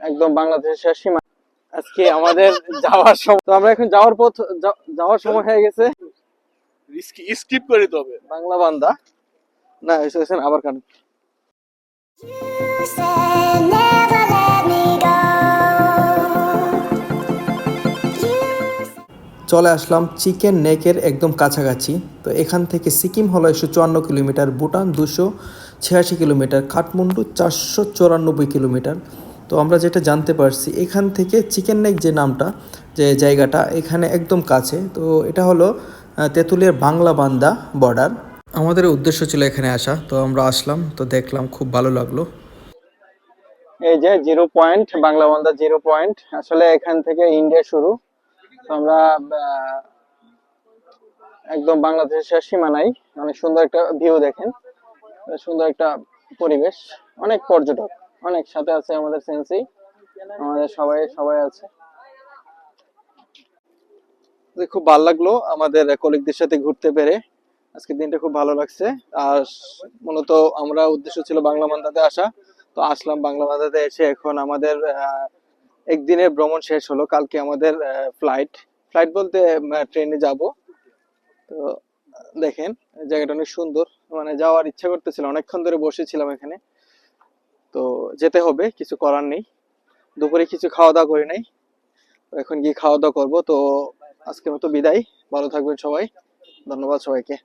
একদম বাংলাদেশের সীমা। আজকে আমাদের যাওয়ার সময়, তো আমরা এখন যাওয়ার পথ, যাওয়ার সময় হয়ে গেছে। স্কিপ করে দিতে হবে। বাংলা বান্দা না এসেছেন আবার কান। You said never let me go. চলে আসলাম চিকেন নেকের একদম কাছাকাছি। তো এখান থেকে সিকিম হলো 154 kilometre, Bhutan 286 kilometre, Kathmandu 494 kilometre. তো আমরা যেটা জানতে পারছি এখান থেকে চিকেন নেক যে নামটা, যে জায়গাটা এখানে একদম কাছে। তো এটা হলো তেঁতুলিয়ার বাংলা বান্দা বর্ডার। আমাদের উদ্দেশ্য ছিল এখানে আসা, তো আমরা আসলাম, তো দেখলাম, খুব ভালো লাগলো। এই যে 0 পয়েন্ট, বাংলা বান্দা 0 পয়েন্ট। আসলে এখান থেকে ইন্ডিয়া শুরু। তো আমরা একদম বাংলাদেশের সীমানায়। অনেক সুন্দর একটা ভিউ দেখেন, সুন্দর একটা পরিবেশ, অনেক পর্যটক, অনেক সাথে আছে আমাদের সেন্সি, আমাদের সবাই সবাই আছে। খুব ভালো লাগলো আমাদের কলিগদের সাথে ঘুরতে পেরে। আজকের দিনটা খুব ভালো লাগছে। আর মূলত আমরা উদ্দেশ্য ছিল বাংলা বান্দাতে আসা, তো আসলাম বাংলা বান্দাতে এসে এখন আমাদের একদিনের ভ্রমণ শেষ হলো। কালকে আমাদের ফ্লাইট ফ্লাইট বলতে ট্রেনে যাব। তো দেখেন জায়গাটা অনেক সুন্দর, মানে যাওয়ার ইচ্ছা করতেছিল, অনেকক্ষণ ধরে বসেছিলাম এখানে। তো যেতে হবে, কিছু করার নেই। দুপুরে কিছু খাওয়া দাওয়া করি নাই, তো এখন গিয়ে খাওয়া দাওয়া করবো। তো আজকের মতো বিদায়, ভালো থাকবেন সবাই, ধন্যবাদ সবাইকে।